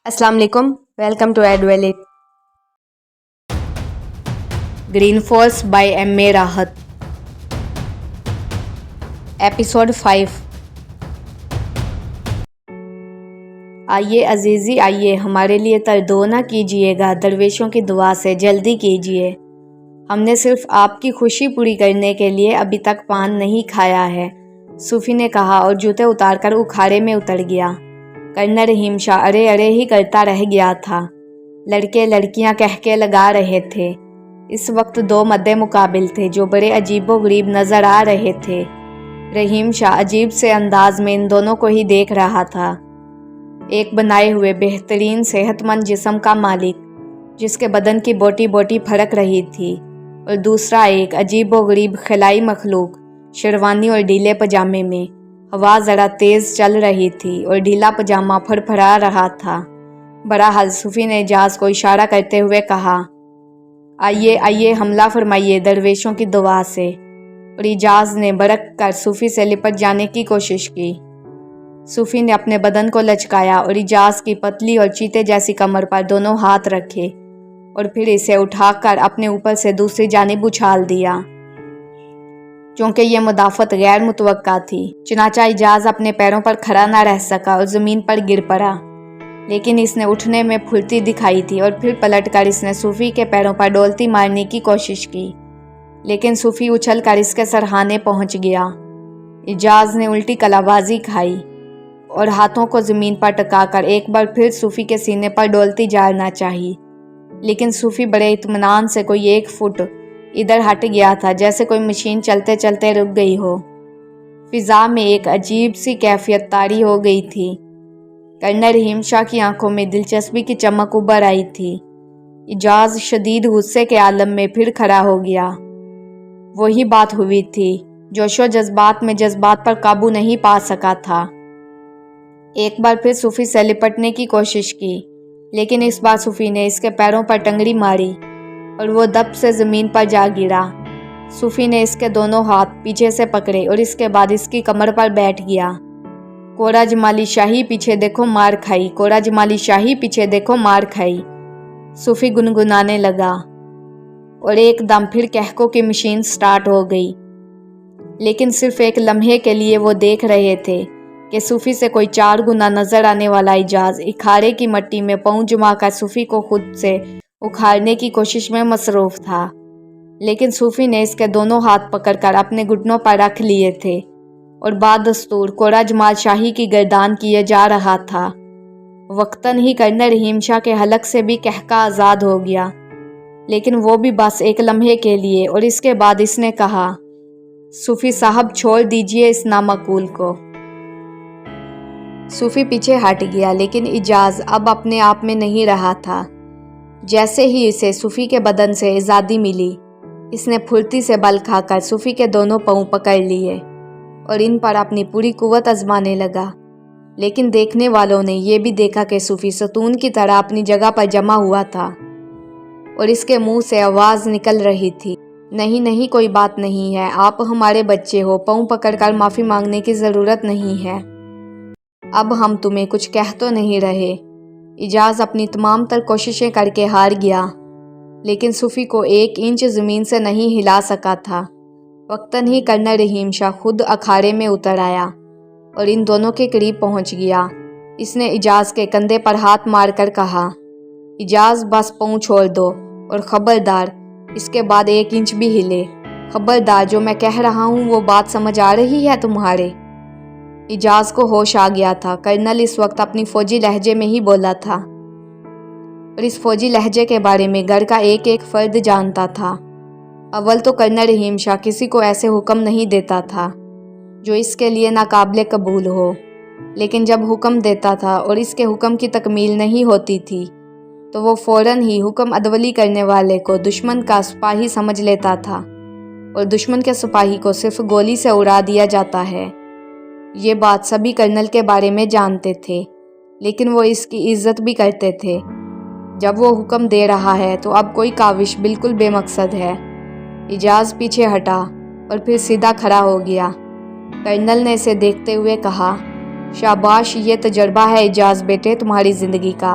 السلام علیکم، welcome to ایڈ ویلیٹ۔ Green Falls by M A Rahat, episode 5۔ آئیے عزیزی آئیے، ہمارے لیے تردو نہ کیجیے گا، درویشوں کی دعا سے جلدی کیجیے۔ ہم نے صرف آپ کی خوشی پوری کرنے کے لیے ابھی تک پان نہیں کھایا ہے، صوفی نے کہا اور جوتے اتار کر اکھاڑے میں اتر گیا۔ کرنل رحیم شاہ ارے ارے ہی کرتا رہ گیا تھا۔ لڑکے لڑکیاں کہکے لگا رہے تھے۔ اس وقت دو مدِ مقابل تھے جو بڑے عجیب و غریب نظر آ رہے تھے۔ رحیم شاہ عجیب سے انداز میں ان دونوں کو ہی دیکھ رہا تھا۔ ایک بنائے ہوئے بہترین صحت مند جسم کا مالک جس کے بدن کی بوٹی بوٹی پھڑک رہی تھی، اور دوسرا ایک عجیب و غریب خلائی مخلوق شیروانی اور ڈھیلے پاجامے میں۔ ہوا ذرا تیز چل رہی تھی اور ڈھیلا پاجامہ پھڑ پھڑا رہا تھا۔ بہرحال صوفی نے اجاز کو اشارہ کرتے ہوئے کہا، آئیے آئیے، حملہ فرمائیے درویشوں کی دعا سے، اور اجاز نے بڑک کر صوفی سے لپٹ جانے کی کوشش کی۔ صوفی نے اپنے بدن کو لچکایا اور اجاز کی پتلی اور چیتے جیسی کمر پر دونوں ہاتھ رکھے، اور پھر اسے اٹھا کر اپنے اوپر سے دوسری جانب اچھال دیا۔ چونکہ یہ مدافعت غیر متوقع تھی، چنانچہ اجاز اپنے پیروں پر کھڑا نہ رہ سکا اور زمین پر گر پڑا، لیکن اس نے اٹھنے میں پھرتی دکھائی تھی، اور پھر پلٹ کر اس نے صوفی کے پیروں پر ڈولتی مارنے کی کوشش کی، لیکن صوفی اچھل کر اس کے سرہانے پہنچ گیا۔ اجاز نے الٹی کلا بازی کھائی اور ہاتھوں کو زمین پر ٹکا کر ایک بار پھر صوفی کے سینے پر ڈولتی جارنا چاہی، لیکن صوفی بڑے اطمینان سے کوئی 1 فٹ ادھر ہٹ گیا تھا، جیسے کوئی مشین چلتے چلتے رک گئی ہو۔ فضا میں ایک عجیب سی کیفیت طاری ہو گئی تھی۔ کرنل رحیم شاہ کی آنکھوں میں دلچسپی کی چمک ابھر آئی تھی۔ اجاز شدید غصے کے عالم میں پھر کھڑا ہو گیا۔ وہی بات ہوئی تھی، جوش و جذبات میں جذبات پر قابو نہیں پا سکا تھا۔ ایک بار پھر صوفی سے لپٹنے کی کوشش کی، لیکن اس بار صوفی نے اس کے پیروں پر ٹنگڑی ماری اور وہ دب سے زمین پر جا گرا۔ صوفی نے اس کے دونوں ہاتھ پیچھے سے پکڑے اور اس کے بعد اس کی کمر پر بیٹھ گیا۔ کوڑا جمالی شاہی پیچھے دیکھو مار کھائی، کوڑا جمالی شاہی پیچھے دیکھو مار کھائی، صوفی گنگنانے لگا، اور ایک دم پھر کہکوں کی مشین سٹارٹ ہو گئی۔ لیکن صرف ایک لمحے کے لیے وہ دیکھ رہے تھے کہ صوفی سے کوئی 4 گنا نظر آنے والا اجاز اکھاڑے کی مٹی میں پاؤں جما کر صوفی کو خود سے اکھاڑنے کی کوشش میں مصروف تھا، لیکن صوفی نے اس کے دونوں ہاتھ پکڑ کر اپنے گھٹنوں پر رکھ لیے تھے، اور بدستور کوڑا جمال شاہی کی گردان کیے جا رہا تھا۔ وقتاً ہی کرنل رحیم شاہ کے حلق سے بھی کہکا آزاد ہو گیا، لیکن وہ بھی بس ایک لمحے کے لیے، اور اس کے بعد اس نے کہا، صوفی صاحب چھوڑ دیجئے اس نامعقول کو۔ صوفی پیچھے ہٹ گیا، لیکن اجاز اب اپنے آپ میں نہیں رہا تھا۔ جیسے ہی اسے صوفی کے بدن سے آزادی ملی، اس نے پھرتی سے بل کھا کر صوفی کے دونوں پاؤں پکڑ لیے اور ان پر اپنی پوری قوت آزمانے لگا۔ لیکن دیکھنے والوں نے یہ بھی دیکھا کہ صوفی ستون کی طرح اپنی جگہ پر جمع ہوا تھا، اور اس کے منہ سے آواز نکل رہی تھی، نہیں نہیں، کوئی بات نہیں ہے، آپ ہمارے بچے ہو، پاؤں پکڑ کر معافی مانگنے کی ضرورت نہیں ہے، اب ہم تمہیں کچھ کہہ تو نہیں رہے۔ اجاز اپنی تمام تر کوششیں کر کے ہار گیا، لیکن صوفی کو 1 انچ زمین سے نہیں ہلا سکا تھا۔ وقتاً ہی کرنل رحیم شاہ خود اکھاڑے میں اتر آیا اور ان دونوں کے قریب پہنچ گیا۔ اس نے اجاز کے کندھے پر ہاتھ مار کر کہا، اجاز بس پاؤں چھوڑ دو، اور خبردار اس کے بعد 1 انچ بھی ہلے۔ خبردار، جو میں کہہ رہا ہوں وہ بات سمجھ آ رہی ہے تمہارے؟ اجاز کو ہوش آ گیا تھا۔ کرنل اس وقت اپنی فوجی لہجے میں ہی بولا تھا، اور اس فوجی لہجے کے بارے میں گھر کا ایک ایک فرد جانتا تھا۔ اول تو کرنل رحیم شاہ کسی کو ایسے حکم نہیں دیتا تھا جو اس کے لیے ناقابل قبول ہو، لیکن جب حکم دیتا تھا اور اس کے حکم کی تکمیل نہیں ہوتی تھی تو وہ فوراً ہی حکم عدولی کرنے والے کو دشمن کا سپاہی سمجھ لیتا تھا، اور دشمن کے سپاہی کو صرف گولی سے اڑا دیا جاتا ہے۔ یہ بات سبھی کرنل کے بارے میں جانتے تھے، لیکن وہ اس کی عزت بھی کرتے تھے۔ جب وہ حکم دے رہا ہے تو اب کوئی کاوش بالکل بے مقصد ہے۔ اجاز پیچھے ہٹا اور پھر سیدھا کھڑا ہو گیا۔ کرنل نے اسے دیکھتے ہوئے کہا، شاباش، یہ تجربہ ہے اجاز بیٹے تمہاری زندگی کا،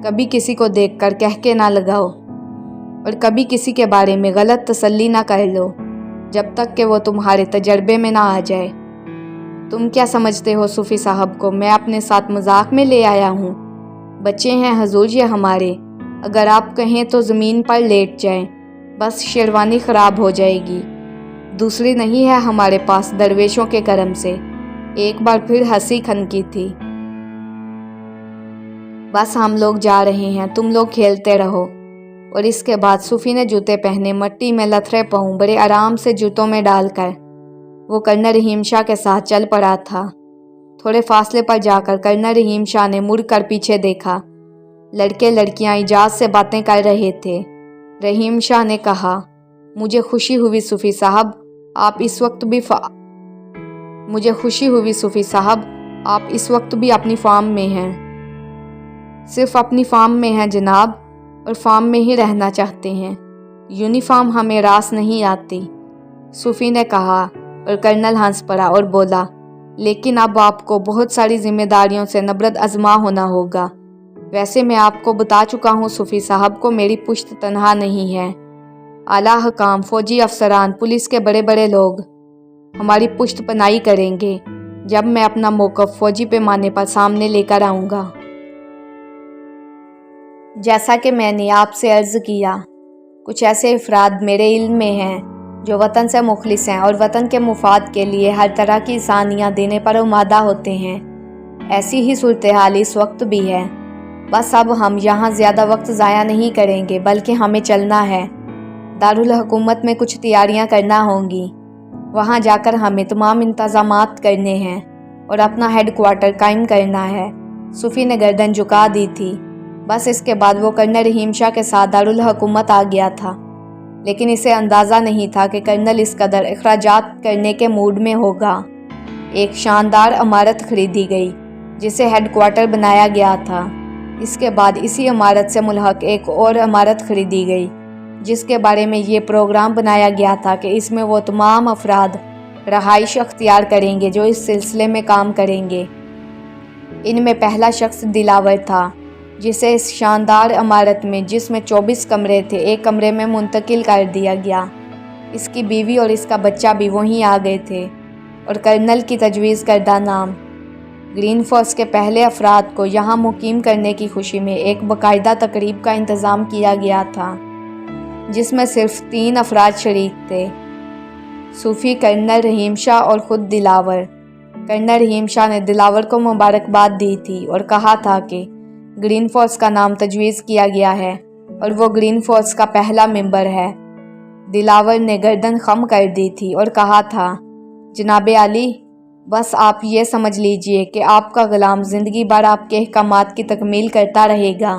कभी किसी को देखकर कह के ना लगाओ और कभी किसी के बारे में गलत तसल्ली ना कर लो जब तक कि वो तुम्हारे तजर्बे में ना आ जाए। तुम क्या समझते हो सूफी साहब को मैं अपने साथ मजाक में ले आया हूँ? बच्चे हैं हजूर ये हमारे, अगर आप कहें तो ज़मीन पर लेट जाएं, बस शेरवानी ख़राब हो जाएगी। दूसरी नहीं है हमारे पास दरवेशों के करम से। एक बार फिर हंसी खनकी थी। बस हम लोग जा रहे हैं, तुम लोग खेलते रहो। और इसके बाद सूफी ने जूते पहने मट्टी में लथड़े पाँव बड़े आराम से जूतों में डालकर वो कर्नल रहीम शाह के साथ चल पड़ा था। थोड़े फासले पर जाकर कर्नल रहीम शाह ने मुड़कर पीछे देखा। लड़के लड़कियां इजाज़ से बातें कर रहे थे। रहीम शाह ने कहा, मुझे खुशी हुई सूफी साहब आप इस वक्त भी अपनी फार्म में हैं। सिर्फ अपनी फार्म में हैं जनाब, और फार्म में ही रहना चाहते हैं। यूनिफॉर्म हमें रास नहीं आती, सूफी ने कहा। और कर्नल हंस पड़ा और बोला, लेकिन अब आपको बहुत सारी जिम्मेदारियों से नबरद आजमा होना होगा। वैसे मैं आपको बता चुका हूँ सूफी साहब को मेरी पुश्त तनहा नहीं है। आला हकाम, फौजी अफसरान, पुलिस के बड़े बड़े लोग हमारी पुश्त पनाही करेंगे जब मैं अपना मौक़िफ़ फौजी पैमाने पर सामने लेकर आऊँगा। जैसा कि मैंने आपसे अर्ज़ किया, कुछ ऐसे अफराद मेरे इल्म में हैं जो वतन से मुखलिस हैं और वतन के मुफाद के लिए हर तरह की आसानियाँ देने पर उमादा होते हैं। ऐसी ही सूरत हाल इस वक्त भी है। बस अब हम यहाँ ज़्यादा वक्त ज़ाया नहीं करेंगे, बल्कि हमें चलना है। दारुल हुकूमत में कुछ तैयारियाँ करना होंगी। वहाँ जाकर हमें तमाम इंतज़ामात करने हैं और अपना हेड क्वार्टर कायम करना है। सूफी ने गर्दन झुका दी थी। बस इसके बाद वो कर्नल रहीम शाह के साथ दारुल हुकूमत आ गया था, लेकिन इसे अंदाज़ा नहीं था कि कर्नल इस कदर अखराजात करने के मूड में होगा। एक शानदार इमारत खरीदी गई जिसे हेड क्वार्टर बनाया गया था। इसके बाद इसी इमारत से मुल्हक एक और इमारत खरीदी गई जिसके बारे में ये प्रोग्राम बनाया गया था कि इसमें वो तमाम अफराद रहाइश अख्तियार करेंगे जो इस सिलसिले में काम करेंगे। इनमें पहला शख्स दिलावर था, जिसे इस शानदार इमारत में, जिसमें 24 कमरे थे, एक कमरे में मुंतकिल कर दिया गया। इसकी बीवी और इसका बच्चा भी वहीं आ गए थे और कर्नल की तजवीज़ करदा नाम ग्रीन फोर्स के पहले अफराद को यहाँ मुकीम करने की खुशी में एक बाकायदा तकरीब का इंतज़ाम किया गया था, जिसमें सिर्फ 3 अफराद शरीक थे, सूफी, कर्नल रहीम शाह और ख़ुद दिलावर। कर्नल रहीम शाह ने दिलावर को मुबारकबाद दी थी और कहा था कि ग्रीन फोर्स का नाम तजवीज़ किया गया है और वो ग्रीन फोर्स का पहला मेंबर है। दिलावर ने गर्दन खम कर दी थी और कहा था, जनाबे आली, बस आप ये समझ लीजिए कि आपका ग़ुलाम ज़िंदगी भर आपके अहकामात की तकमील करता रहेगा।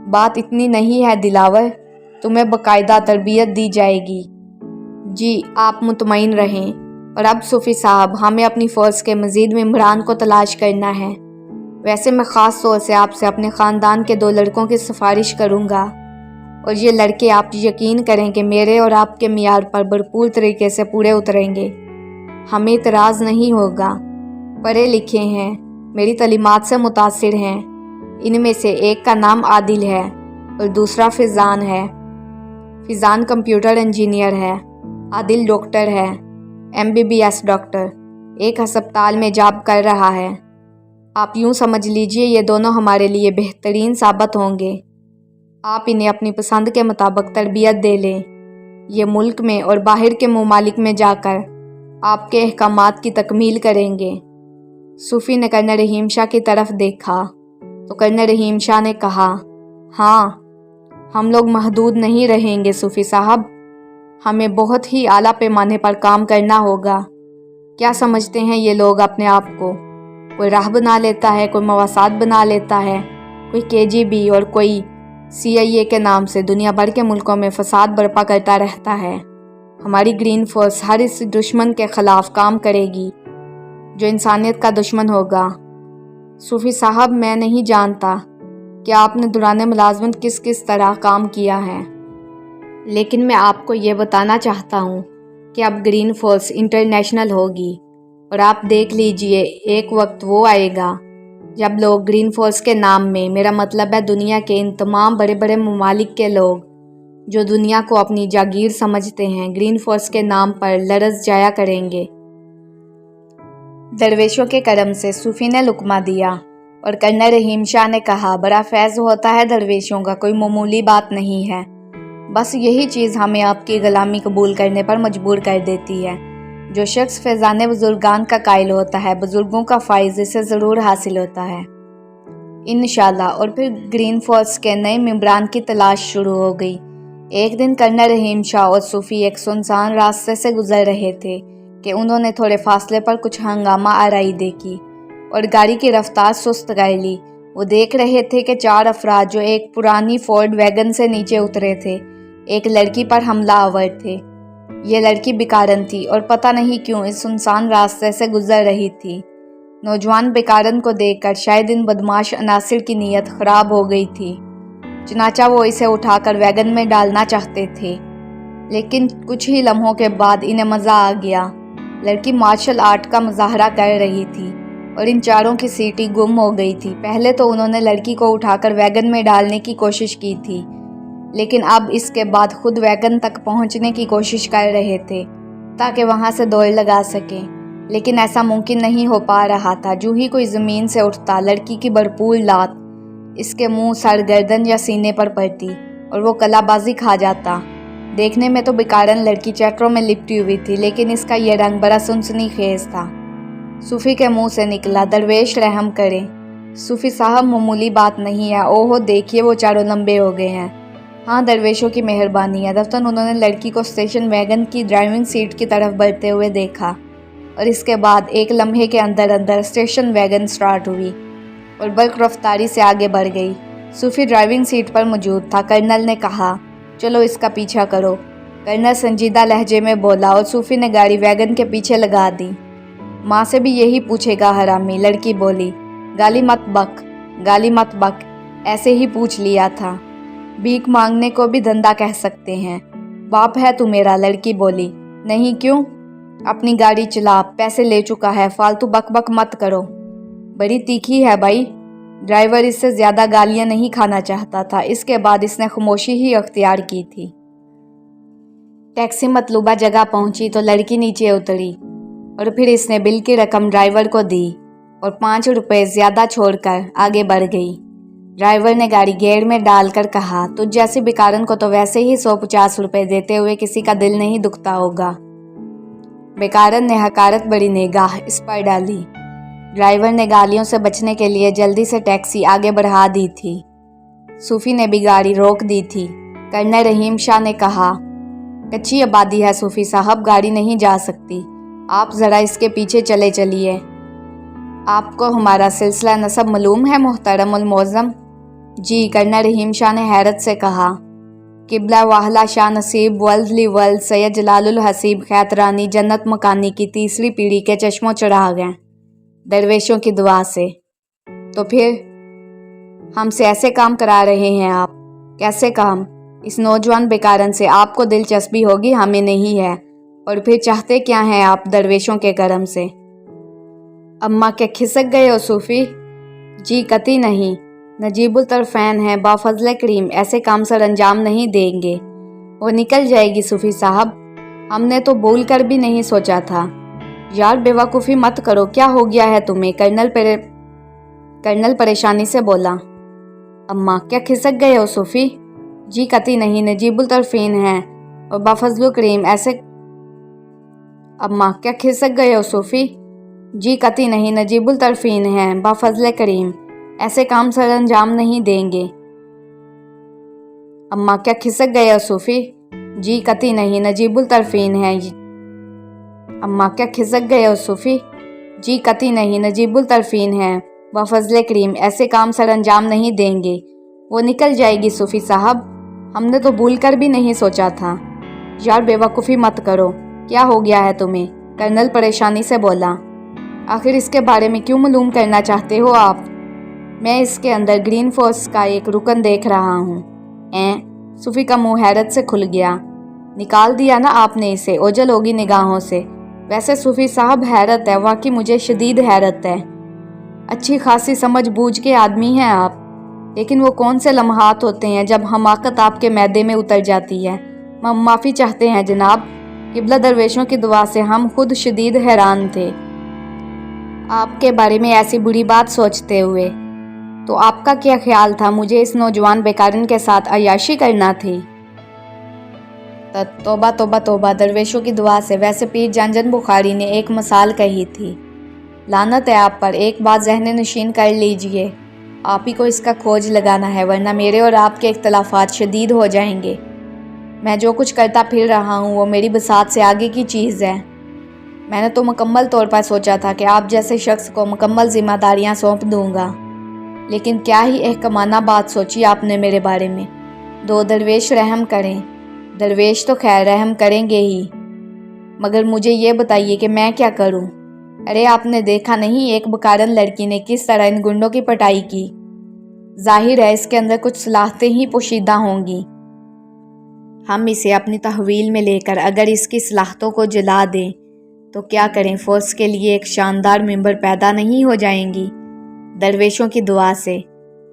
बात इतनी नहीं है दिलावर, तुम्हें बाकायदा तरबियत दी जाएगी। जी, आप मुतमईन रहें। और अब सूफी साहब, हमें अपनी फ़ौज के मज़ीद मेंबरान को तलाश करना है। वैसे मैं ख़ास तौर से आपसे अपने ख़ानदान के 2 लड़कों की सिफारिश करूँगा, और ये लड़के आप यकीन करें कि मेरे और आपके मियार पर भरपूर तरीके से पूरे उतरेंगे। हमें इतराज़ नहीं होगा। पढ़े लिखे हैं, मेरी तालीमात से मुतासिर हैं। इनमें से एक का नाम आदिल है और दूसरा फ़िज़ान है। फ़िज़ान कंप्यूटर इंजीनियर है, आदिल डॉक्टर है, MBBS डॉक्टर, एक अस्पताल में जॉब कर रहा है। आप यूँ समझ लीजिए ये दोनों हमारे लिए बेहतरीन साबित होंगे। आप इन्हें अपनी पसंद के मुताबिक तरबियत दे लें। ये मुल्क में और बाहर के ममालिक में जाकर आपके अहकामात की तकमील करेंगे। सूफी ने कर्नल रहीम शाह की तरफ देखा तो कर्नल रहीम शाह ने कहा, हाँ, हम लोग महदूद नहीं रहेंगे सूफी साहब, हमें बहुत ही आला पैमाने पर काम करना होगा। क्या समझते हैं ये लोग अपने आप को? कोई राह बना लेता है, कोई मवासात बना लेता है, कोई KGB और कोई CIA के नाम से दुनिया भर के मुल्कों में फसाद बर्पा करता रहता है। हमारी ग्रीन फोर्स हर इस दुश्मन के ख़िलाफ़ काम करेगी जो इंसानियत का दुश्मन होगा। सूफी साहब, मैं नहीं जानता कि आपने दौरान मुलाजमत किस किस तरह काम किया है, लेकिन मैं आपको ये बताना चाहता हूँ कि अब ग्रीन फोर्स इंटरनेशनल होगी। और आप देख लीजिए, एक वक्त वो आएगा जब लोग ग्रीन फोर्स के नाम में, मेरा मतलब है दुनिया के इन तमाम बड़े बड़े ममालिक के लोग जो दुनिया को अपनी जागीर समझते हैं, ग्रीन फोर्स के नाम पर लरज़ जाया करेंगे। दरवेशों के करम से सूफी ने लुकमा दिया और कर्नल रहीम शाह ने कहा, बड़ा फैज़ होता है दरवेशों का, कोई मामूली बात नहीं है। बस यही चीज़ हमें आपकी ग़ुलामी कबूल करने पर मजबूर कर देती है। जो शख्स फैज़ान बुज़ुर्गान का कायल होता है, बुज़ुर्गों का फ़ायज़ इसे ज़रूर हासिल होता है इंशाअल्लाह। और फिर ग्रीन फोर्स के नए मेंबरान की तलाश शुरू हो गई। एक दिन कर्नल रहीम शाह और सूफी एक सुनसान रास्ते से गुजर रहे थे कि उन्होंने थोड़े फासले पर कुछ हंगामा आराई देखी और गाड़ी की रफ्तार सुस्त कर ली। वो देख रहे थे कि 4 अफराद जो एक पुरानी फोर्ड वैगन से नीचे उतरे थे, एक लड़की पर हमला आवर थे। ये लड़की बिकारन थी और पता नहीं क्यों इस सुनसान रास्ते से गुजर रही थी। नौजवान बिकारन को देखकर शायद इन बदमाश अनासिर की नीयत ख़राब हो गई थी, चनाचा वो इसे उठाकर वैगन में डालना चाहते थे, लेकिन कुछ ही लम्हों के बाद इन्हें मज़ा आ गया। लड़की मार्शल आर्ट का मुजाहरा कर रही थी और इन चारों की सीटी गुम हो गई थी। पहले तो उन्होंने लड़की को उठाकर वैगन में डालने की कोशिश की थी, लेकिन अब इसके बाद खुद वैगन तक पहुंचने की कोशिश कर रहे थे ताकि वहां से दौड़ लगा सकें, लेकिन ऐसा मुमकिन नहीं हो पा रहा था। जो ही कोई ज़मीन से उठता, लड़की की भरपूर लात इसके मुंह, सर, गर्दन या सीने पर पड़ती और वो कलाबाजी खा जाता। देखने में तो बिकारन लड़की चक्रों में लिपटी हुई थी, लेकिन इसका यह रंग बड़ा सनसनीखेज था। सूफी के मुंह से निकला, दरवेश रहम करें। सूफी साहब, मामूली बात नहीं है। ओहो देखिए, वो चारों लंबे हो गए हैं। हाँ, दरवेशों की मेहरबानी है। दफ्तर उन्होंने लड़की को स्टेशन वैगन की ड्राइविंग सीट की तरफ बढ़ते हुए देखा और इसके बाद एक लम्हे के अंदर अंदर स्टेशन वैगन स्टार्ट हुई और बल्क रफ्तारी से आगे बढ़ गई। सूफी ड्राइविंग सीट पर मौजूद था। कर्नल ने कहा, चलो इसका पीछा करो। कर्नल संजीदा लहजे में बोला और सूफी ने गाड़ी वैगन के पीछे लगा दी। माँ से भी यही पूछेगा हरामी, लड़की बोली। गाली मत बक, गाली मत बक, ऐसे ही पूछ लिया था। भीख मांगने को भी धंधा कह सकते हैं। बाप है तू मेरा, लड़की बोली। नहीं, क्यों? अपनी गाड़ी चला, पैसे ले चुका है, फालतू बक बक मत करो। बड़ी तीखी है भाई। ड्राइवर इससे ज़्यादा गालियां नहीं खाना चाहता था। इसके बाद इसने खामोशी ही अख्तियार की थी। टैक्सी मतलूबा जगह पहुंची तो लड़की नीचे उतरी और फिर इसने बिल की रकम ड्राइवर को दी और 5 रुपए ज़्यादा छोड़कर आगे बढ़ गई। ड्राइवर ने गाड़ी गेयर में डालकर कहा, तुझ जैसी बिकारन को तो वैसे ही 150 रुपए देते हुए किसी का दिल नहीं दुखता होगा। बेकारन ने हकारत बड़ी निगाह इस पर डाली। ड्राइवर ने गालियों से बचने के लिए जल्दी से टैक्सी आगे बढ़ा दी थी। सूफी ने भी गाड़ी रोक दी थी। कर्नल रहीम शाह ने कहा, कच्ची आबादी है सूफी साहब, गाड़ी नहीं जा सकती। आप ज़रा इसके पीछे चले चलिए। आपको हमारा सिलसिला नसब मालूम है मोहतरम उल मौज़म? जी, कर्नल रहीम शाह ने हैरत से कहा। किबला वाहला शाह नसीब वल्दली वल्द सैयद जलालुल हसीब खैतरानी जन्नत मकानी की तीसरी पीढ़ी के चश्मों चढ़ा गए दरवेशों की दुआ से। तो फिर हमसे ऐसे काम करा रहे हैं आप? कैसे काम? इस नौजवान बेकारन से आपको दिलचस्पी होगी, हमें नहीं है। और फिर चाहते क्या हैं आप दरवेशों के करम से? अम्मा के खिसक गए हो सूफी? जी कती नहीं, नजीबुल तरफैन है, बाफजल करीम ऐसे काम सर अंजाम नहीं देंगे। वो निकल जाएगी सूफी साहब, हमने तो भूल कर भी नहीं सोचा था। यार बेवकूफ़ी मत करो, क्या हो गया है तुम्हें? कर्नल परेशानी से बोला। अम्मा क्या खिसक गए हो सूफी? जी कती नहीं, नजीबुल तरफीन है और बाफजल करीम ऐसे। अम्मा क्या खिसक गए हो सूफी? जी कती नहीं, नजीबुल तरफीन है, बाफजल करीम ऐसे काम सर अंजाम नहीं देंगे। अम्मा क्या खिसक गए हो सूफी? जी कती नहीं, नजीबुल तरफीन है। अम्मा क्या खिसक गए हो सूफी? जी कती नहीं, नजीबुल तरफीन है, बाफजल करीम ऐसे काम सर अंजाम नहीं देंगे। वो निकल जाएगी सूफी साहब, हमने तो भूल कर भी नहीं सोचा था। यार बेवकूफ़ी मत करो, क्या हो गया है तुम्हें? कर्नल परेशानी से बोला। आखिर इसके बारे में क्यों मालूम करना चाहते हो आप? मैं इसके अंदर ग्रीन फोर्स का एक रुकन देख रहा हूँ। सूफी का मुंह हैरत से खुल गया। निकाल दिया ना आपने इसे? ओझल होगी निगाहों से। वैसे सूफी साहब हैरत है, वाकई मुझे शदीद हैरत है। अच्छी खासी समझ बूझ के आदमी हैं आप, लेकिन वो कौन से लम्हात होते हैं जब हमाकत आपके मैदे में उतर जाती है। हम माफ़ी चाहते हैं जनाब। किबला दरवेशों की दुआ से हम खुद शदीद हैरान थे आपके बारे में ऐसी बुरी बात सोचते हुए। तो आपका क्या ख्याल था, मुझे इस नौजवान बेकारिन के साथ अय्याशी करना थी? तौबा तौबा तौबा, दरवेशों की दुआ से। वैसे पीर जानजन बुखारी ने एक मिसाल कही थी। लानत है आप पर, एक बात ज़हन नशीन कर लीजिए, आप ही को इसका खोज लगाना है, वरना मेरे और आपके इख्तलाफात शदीद हो जाएंगे। मैं जो कुछ करता फिर रहा हूँ वो मेरी बसात से आगे की चीज़ है। मैंने तो मुकम्मल तौर पर सोचा था कि आप जैसे शख्स को मुकम्मल जिम्मेदारियाँ सौंप दूँगा, लेकिन क्या ही एहकमाना बात सोची आपने मेरे बारे में। दो दरवेश रहम करें। दरवेश तो खैर रहम करेंगे ही, मगर मुझे ये बताइए कि मैं क्या करूं? अरे आपने देखा नहीं एक बकारन लड़की ने किस तरह इन गुंडों की पटाई की। जाहिर है इसके अंदर कुछ सलाहतें ही पोशीदा होंगी। हम इसे अपनी तहवील में लेकर अगर इसकी सलाहतों को जला दें तो क्या करें, फोर्स के लिए एक शानदार मेंबर पैदा नहीं हो जाएंगी? दरवेशों की दुआ से।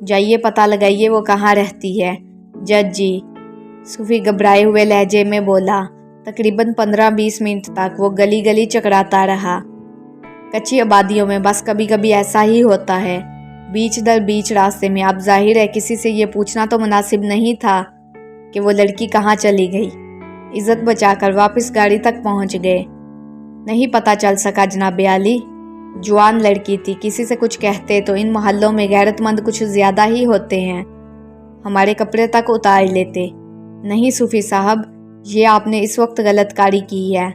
जाइए पता लगाइए वो कहाँ रहती है। जज जी, सूफी घबराए हुए लहजे में बोला। तकरीबन 15-20 मिनट तक वो गली गली चकराता रहा। कच्ची आबादियों में बस कभी कभी ऐसा ही होता है। बीच दर बीच रास्ते में अब जाहिर है किसी से ये पूछना तो मुनासिब नहीं था कि वो लड़की कहाँ चली गई। इज्जत बचाकर वापस गाड़ी तक पहुंच गए। नहीं पता चल सका जनाब आली। जवान लड़की थी, किसी से कुछ कहते तो इन मोहल्लों में गैरतमंद कुछ ज़्यादा ही होते हैं, हमारे कपड़े तक उतार लेते। नहीं सूफी साहब, ये आपने इस वक्त गलत कारी की है।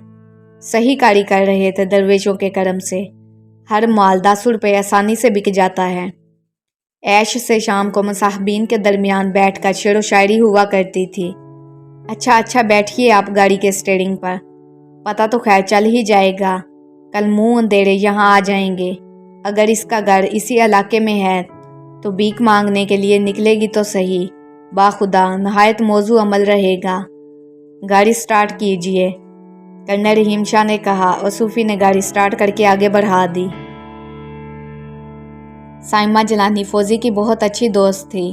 सही कारी कर रहे थे, दरवेशों के करम से हर माल 10 रुपये आसानी से बिक जाता है। ऐश से शाम को मुसाहबीन के दरमियान बैठकर शेर व शायरी हुआ करती थी। अच्छा अच्छा बैठिए आप गाड़ी के स्टीयरिंग पर, पता तो खैर चल ही जाएगा। कल मुंह अंधेरे यहाँ आ जाएंगे। अगर इसका घर इसी इलाके में है तो भीख मांगने के लिए निकलेगी तो सही। बाखुदा नहायत मौजू अमल रहेगा। गाड़ी स्टार्ट कीजिए, कर्नल रहीम शाह ने कहा और सूफी ने गाड़ी स्टार्ट करके आगे बढ़ा दी। साइमा जिलानी फौजी की बहुत अच्छी दोस्त थी।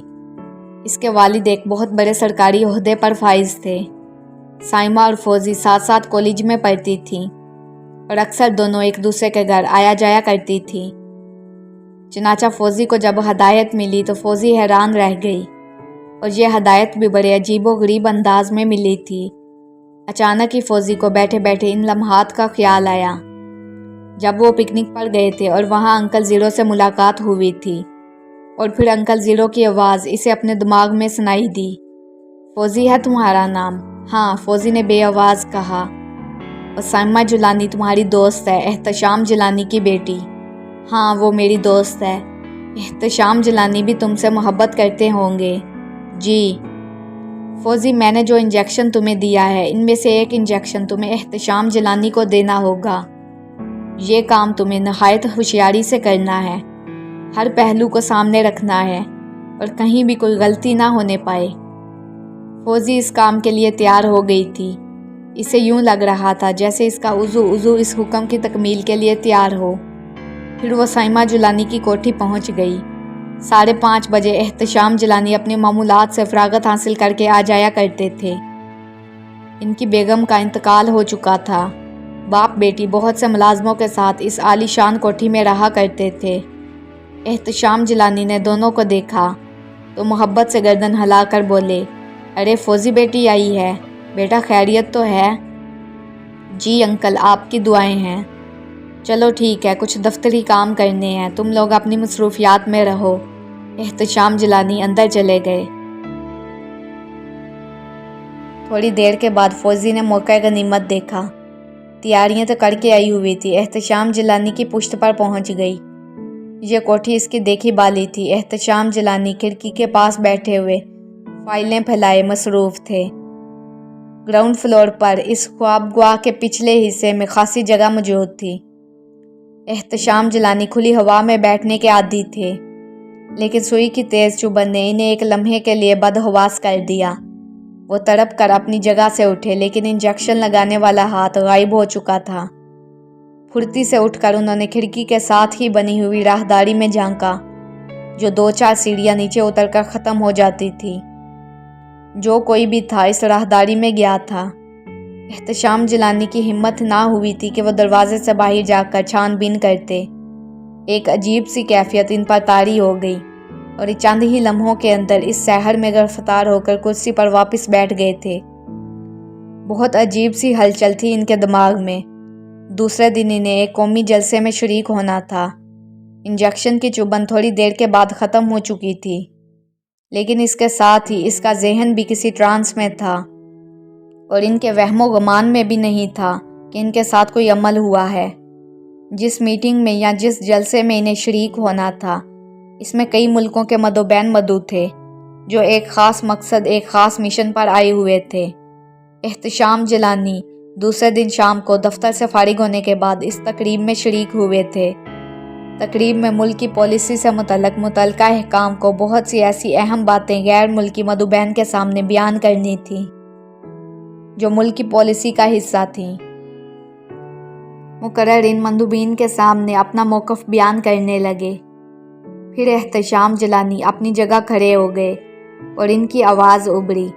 इसके वालिद एक बहुत बड़े सरकारी ओहदे पर फाइज थे। साइमा और फौजी साथ साथ कॉलेज में पढ़ती थी और अक्सर दोनों एक दूसरे के घर आया जाया करती थी। चनाचा फौजी को जब हदायत मिली तो फौजी हैरान रह गई, और यह हदायत भी बड़े अजीबो गरीब अंदाज में मिली थी। अचानक ही फौजी को बैठे बैठे इन लम्हात का ख्याल आया जब वो पिकनिक पर गए थे और वहाँ अंकल ज़ीरो से मुलाकात हुई थी, और फिर अंकल ज़ीरो की आवाज़ इसे अपने दिमाग में सुनाई दी। फौजी है तुम्हारा नाम? हाँ, फौजी ने बेआवाज़ कहा। और साइमा जिलानी तुम्हारी दोस्त है, एहतशाम जिलानी की बेटी? हाँ, वो मेरी दोस्त है। एहतशाम जिलानी भी तुमसे मोहब्बत करते होंगे? जी। फौजी, मैंने जो इंजेक्शन तुम्हें दिया है इनमें से एक इंजेक्शन तुम्हें एहतशाम जिलानी को देना होगा। ये काम तुम्हें नहायत होशियारी से करना है, हर पहलू को सामने रखना है और कहीं भी कोई गलती ना होने पाए। फौजी इस काम के लिए तैयार हो गई थी। इसे यूं लग रहा था जैसे इसका उज़ू इस हुक्म की तकमील के लिए तैयार हो। फिर वो साइमा जिलानी की कोठी पहुंच गई। 5:30 बजे एहतशाम जिलानी अपने मामूलात से फरागत हासिल करके आ जाया करते थे। इनकी बेगम का इंतकाल हो चुका था। बाप बेटी बहुत से मुलाजमों के साथ इस आलीशान कोठी में रहा करते थे। एहतशाम जिलानी ने दोनों को देखा तो मोहब्बत से गर्दन हिलाकर बोले, अरे फौजी बेटी आई है, बेटा खैरियत तो है? जी अंकल, आपकी दुआएं हैं। चलो ठीक है, कुछ दफ्तरी काम करने हैं, तुम लोग अपनी मसरूफियात में रहो। एहतशाम जिलानी अंदर चले गए। थोड़ी देर के बाद फौजी ने मौका गनीमत देखा। तैयारियां तो करके आई हुई थी। एहतशाम जिलानी की पुश्त पर पहुंच गई। ये कोठी इसकी देखी बाली थी। एहतशाम जिलानी खिड़की के पास बैठे हुए फाइलें फैलाए मसरूफ थे। ग्राउंड फ्लोर पर इस ख्वाबगवाह के पिछले हिस्से में खासी जगह मौजूद थी। एहतशाम जिलानी खुली हवा में बैठने के आदी थे, लेकिन सुई की तेज चुभन ने इन्हें एक लम्हे के लिए बदहवास कर दिया। वो तड़प कर अपनी जगह से उठे, लेकिन इंजेक्शन लगाने वाला हाथ गायब हो चुका था। फुर्ती से उठकर उन्होंने खिड़की के साथ ही बनी हुई राहदारी में झांका, जो 2-4 सीढ़ियाँ नीचे उतरकर ख़त्म हो जाती थी। जो कोई भी था इस राहदारी में गया था। एहतशाम जिलानी की हिम्मत ना हुई थी कि वो दरवाजे से बाहर जाकर छानबीन करते। एक अजीब सी कैफियत इन पर तारी हो गई और चंद ही लम्हों के अंदर इस शहर में गिरफ्तार होकर कुर्सी पर वापस बैठ गए थे। बहुत अजीब सी हलचल थी इनके दिमाग में। दूसरे दिन इन्हें एक कौमी जलसे में शरीक होना था। इंजेक्शन की चुभन थोड़ी देर के बाद ख़त्म हो चुकी थी, लेकिन इसके साथ ही इसका जहन भी किसी ट्रांस में था और इनके वहमो गुमान में भी नहीं था कि इनके साथ कोई अमल हुआ है। जिस मीटिंग में या जिस जलसे में इन्हें शरीक होना था, इसमें कई मुल्कों के मदोबैन मौजूद थे जो एक ख़ास मकसद, एक ख़ास मिशन पर आए हुए थे। एहतशाम जिलानी दूसरे दिन शाम को दफ्तर से फारिग होने के बाद इस तकरीब में शरीक हुए थे। तकरीब में मुल्क की पॉलिसी से मुतल्लिका अहकाम को बहुत सी ऐसी अहम बातें गैर मुल्की मदोबैन के सामने बयान करनी थी जो मुल्क की पॉलिसी का हिस्सा थीं। मुकर्रर इन मंदूबीन के सामने अपना मौक़िफ़ बयान करने लगे। फिर एहतशाम जिलानी अपनी जगह खड़े हो गए और इनकी आवाज़ उभरी।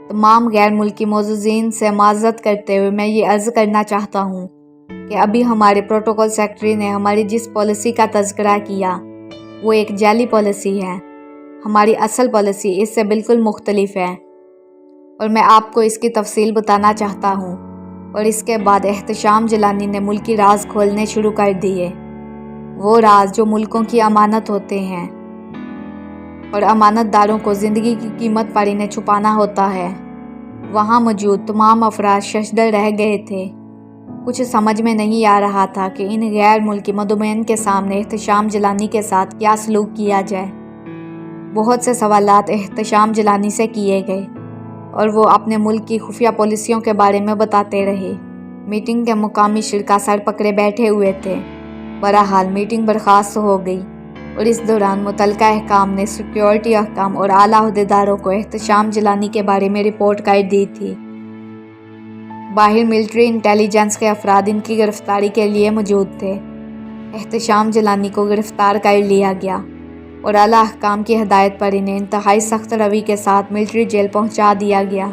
तमाम गैर मुल्की मौजूदीन से माज़रत करते हुए मैं ये अर्ज़ करना चाहता हूँ कि अभी हमारे प्रोटोकॉल सेक्रेटरी ने हमारी जिस पॉलिसी का तज़किरा किया वो एक जाली पॉलिसी है। हमारी असल पॉलिसी इससे बिल्कुल मुख्तलिफ है और मैं आपको इसकी तफसील बताना चाहता हूँ। और इसके बाद एहतशाम जिलानी ने मुल्की राज खोलने शुरू कर दिए, वो राज जो मुल्कों की अमानत होते हैं और अमानतदारों को ज़िंदगी की कीमत पर इन्हें छुपाना होता है। वहाँ मौजूद तमाम अफराद शशदर रह गए थे। कुछ समझ में नहीं आ रहा था कि इन गैर मुल्की मदोबैन के सामने एहतशाम जिलानी के साथ क्या सलूक किया जाए। बहुत से सवालात एहतशाम जिलानी से किए गए और वो अपने मुल्क की खुफिया पॉलिसियों के बारे में बताते रहे। मीटिंग के मुकामी शिरका सर पकड़े बैठे हुए थे। बहरहाल मीटिंग बर्खास्त हो गई और इस दौरान मुतल्लिका अहकाम ने सिक्योरिटी अहकाम और आला अहदेदारों को एहतशाम जिलानी के बारे में रिपोर्ट कर दी थी। बाहर मिलिट्री इंटेलिजेंस के अफराद इनकी गिरफ्तारी के लिए मौजूद थे। एहतशाम जिलानी को गिरफ्तार कर लिया गया और आला अहकाम की हदायत पर इन्हें इंतहाई सख्त रवि के साथ मिलिट्री जेल पहुंचा दिया गया।